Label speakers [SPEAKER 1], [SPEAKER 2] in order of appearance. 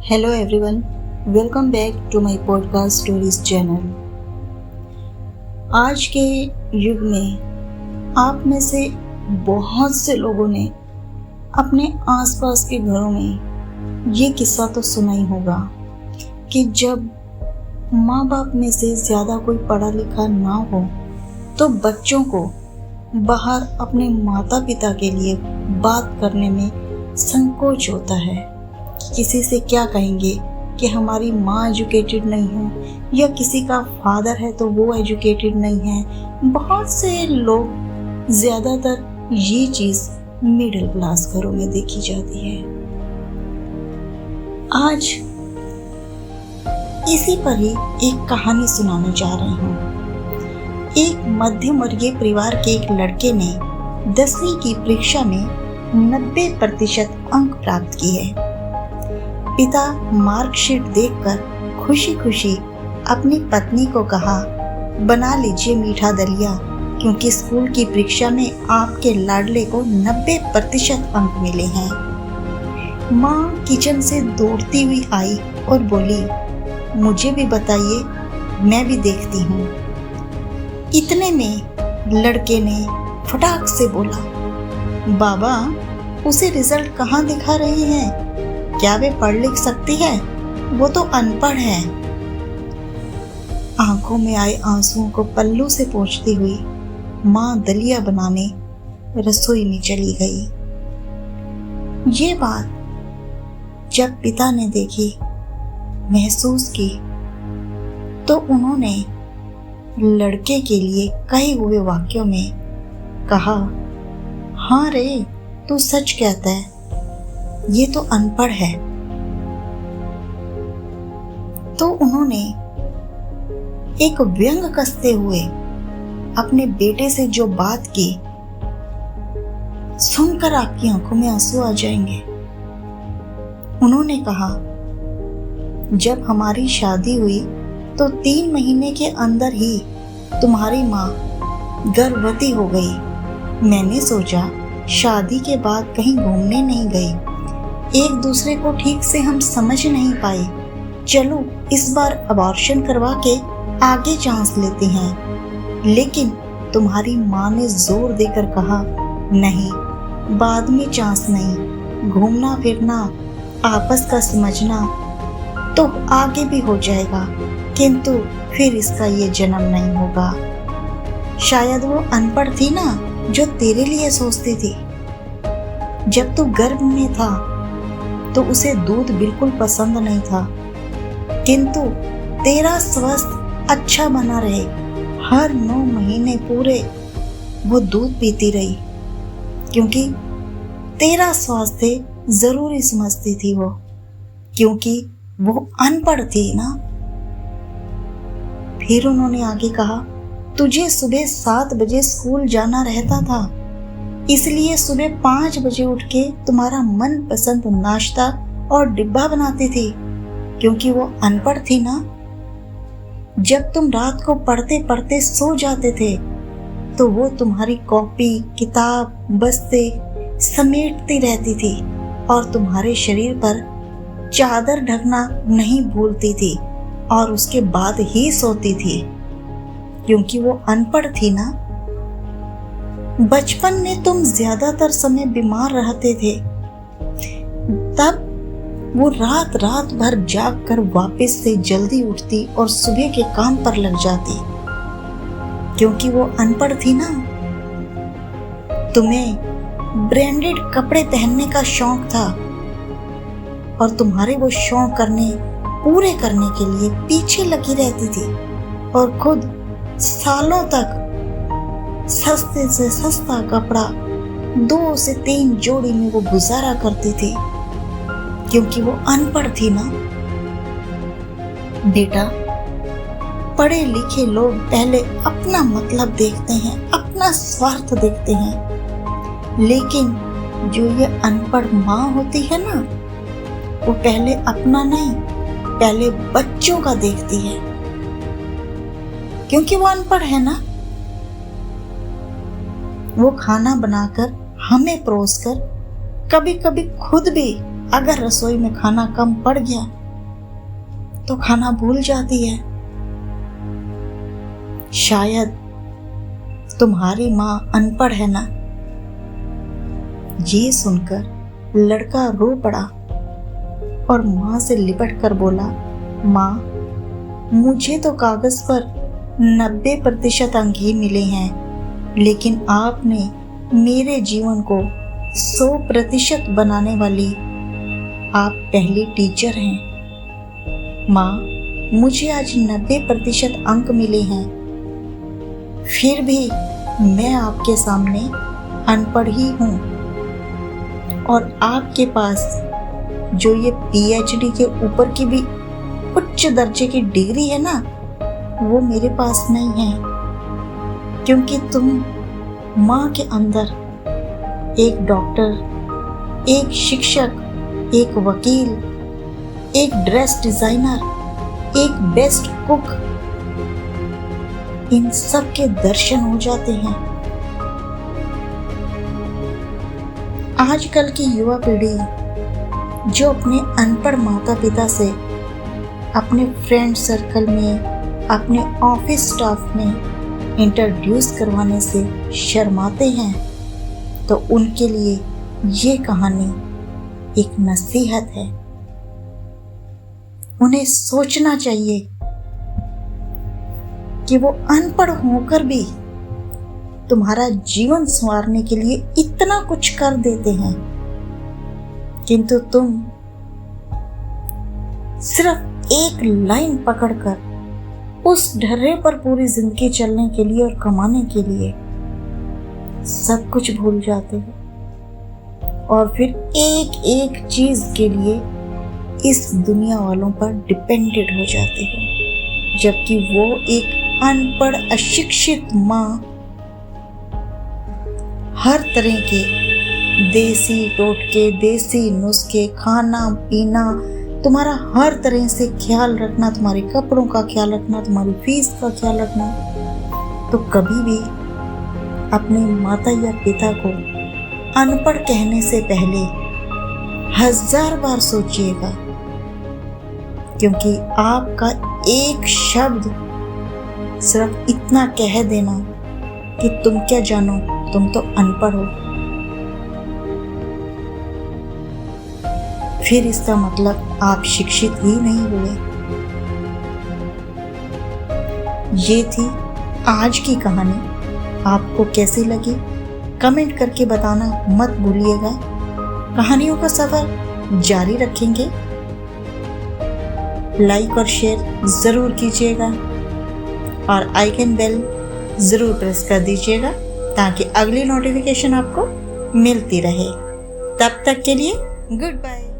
[SPEAKER 1] Hello everyone, welcome back to my podcast stories channel। आज के युग में आप में से बहुत से लोगों ने अपने आसपास के घरों में ये किस्सा तो सुना ही होगा कि जब माँ बाप में से ज़्यादा कोई पढ़ा लिखा ना हो तो बच्चों को बाहर अपने माता पिता के लिए बात करने में संकोच होता है। किसी से क्या कहेंगे कि हमारी माँ एजुकेटेड नहीं है या किसी का फादर है तो वो एजुकेटेड नहीं है। बहुत से लोग, ज़्यादातर ये चीज़ मिडिल क्लास घरों में देखी जाती है। आज इसी पर ही एक कहानी सुनाने जा रही हूँ। एक मध्यम वर्गीय परिवार के एक लड़के ने 10वीं की परीक्षा में 90% अंक प्राप्त किए। पिता मार्कशीट देखकर खुशी खुशी अपनी पत्नी को कहा, बना लीजिए मीठा दलिया, क्योंकि स्कूल की परीक्षा में आपके लाडले को 90% अंक मिले हैं। माँ किचन से दौड़ती हुई आई और बोली, मुझे भी बताइए, मैं भी देखती हूँ। इतने में लड़के ने फटाक से बोला, बाबा उसे रिजल्ट कहाँ दिखा रहे हैं? क्या वे पढ़ लिख सकती है? वो तो अनपढ़ है। आंखों में आए आंसुओं को पल्लू से पोंछती हुई माँ दलिया बनाने रसोई में चली गई। ये बात जब पिता ने देखी, महसूस की, तो उन्होंने लड़के के लिए कहे हुए वाक्यों में कहा, हाँ रे, तू सच कहता है, ये तो अनपढ़ है। तो उन्होंने एक व्यंग कसते हुए अपने बेटे से जो बात की, सुनकर आपकी आंखों में आंसू आ जाएंगे। उन्होंने कहा, जब हमारी शादी हुई तो 3 महीने के अंदर ही तुम्हारी माँ गर्भवती हो गई। मैंने सोचा शादी के बाद कहीं घूमने नहीं गई, एक दूसरे को ठीक से हम समझ नहीं पाए, चलो इस बार अबॉर्शन करवा के आगे चांस लेते हैं। लेकिन तुम्हारी माँ ने जोर देकर कहा, नहीं, बाद में चांस नहीं, घूमना फिरना, आपस का समझना तो आगे भी हो जाएगा, किंतु फिर इसका ये जन्म नहीं होगा। शायद वो अनपढ़ थी ना, जो तेरे लिए सोचती थी। जब तू गर्भ में था तो उसे दूध बिल्कुल पसंद नहीं था, किंतु तेरा स्वास्थ्य अच्छा बना रहे, हर 9 महीने पूरे वो दूध पीती रही, क्योंकि तेरा स्वास्थ्य जरूरी समझती थी वो, क्योंकि वो अनपढ़ थी ना। फिर उन्होंने आगे कहा, तुझे सुबह 7 बजे स्कूल जाना रहता था, इसलिए सुबह 5 बजे उठ के तुम्हारा मनपसंद नाश्ता और डिब्बा बनाती थी, क्योंकि वो अनपढ़ थी ना। जब तुम रात को पढ़ते पढ़ते सो जाते थे तो वो तुम्हारी कॉपी, किताब, बस्ते समेटती रहती थी और तुम्हारे शरीर पर चादर ढकना नहीं भूलती थी और उसके बाद ही सोती थी, क्योंकि वो अनपढ़ थी ना। बचपन में तुम ज्यादातर समय बीमार रहते थे, तब वो रात रात भर जाग कर वापस से जल्दी उठती और सुबह के काम पर लग जाती, क्योंकि वो अनपढ़ थी ना। तुम्हें ब्रांडेड कपड़े पहनने का शौक था और तुम्हारे वो शौक पूरे करने के लिए पीछे लगी रहती थी और खुद सालों तक सस्ते से सस्ता कपड़ा 2 से 3 जोड़ी में वो गुजारा करती थी, क्योंकि वो अनपढ़ थी ना। बेटा, पढ़े लिखे लोग पहले अपना मतलब देखते हैं, अपना स्वार्थ देखते हैं, लेकिन जो ये अनपढ़ माँ होती है ना, वो पहले अपना नहीं, पहले बच्चों का देखती है, क्योंकि वो अनपढ़ है ना। वो खाना बनाकर हमें परोसकर कभी कभी खुद भी अगर रसोई में खाना कम पड़ गया तो खाना भूल जाती है। शायद तुम्हारी माँ अनपढ़ है ना। ये सुनकर लड़का रो पड़ा और माँ से लिपट कर बोला, माँ, मुझे तो कागज पर 90% अंक ही मिले हैं, लेकिन आपने मेरे जीवन को 100% बनाने वाली आप पहली टीचर हैं। माँ, मुझे आज 90% अंक मिले हैं, फिर भी मैं आपके सामने अनपढ़ ही हूँ और आपके पास जो ये PhD के ऊपर की भी उच्च दर्जे की डिग्री है ना, वो मेरे पास नहीं है, क्योंकि तुम माँ के अंदर एक डॉक्टर, एक शिक्षक, एक वकील, एक ड्रेस डिजाइनर, एक बेस्ट कुक, इन सब के दर्शन हो जाते हैं। आजकल की युवा पीढ़ी जो अपने अनपढ़ माता पिता से अपने फ्रेंड सर्कल में, अपने ऑफिस स्टाफ में इंट्रोड्यूस करवाने से शर्माते हैं, तो उनके लिए ये कहानी एक नसीहत है। उन्हें सोचना चाहिए कि वो अनपढ़ होकर भी तुम्हारा जीवन संवारने के लिए इतना कुछ कर देते हैं, किंतु तुम सिर्फ एक लाइन पकड़कर उस ढर्रे पर पूरी जिंदगी चलने के लिए और कमाने के लिए सब कुछ भूल जाते हो और फिर एक एक चीज के लिए इस दुनिया वालों पर डिपेंडेंट हो जाते हो, जबकि वो एक अनपढ़ अशिक्षित माँ हर तरह के देसी टोटके, देसी नुस्खे, खाना पीना, तुम्हारा हर तरह से ख्याल रखना, तुम्हारे कपड़ों का ख्याल रखना, तुम्हारी फीस का ख्याल रखना, तो कभी भी अपने माता या पिता को अनपढ़ कहने से पहले 1000 बार सोचिएगा, क्योंकि आपका एक शब्द सिर्फ इतना कह देना कि तुम क्या जानो, तुम तो अनपढ़ हो, फिर इसका मतलब आप शिक्षित ही नहीं हुए। ये थी आज की कहानी। आपको कैसी लगी कमेंट करके बताना मत भूलिएगा। कहानियों का सफर जारी रखेंगे। लाइक और शेयर ज़रूर कीजिएगा और आइकन बेल ज़रूर प्रेस कर दीजिएगा ताकि अगली नोटिफिकेशन आपको मिलती रहे। तब तक के लिए गुड बाय।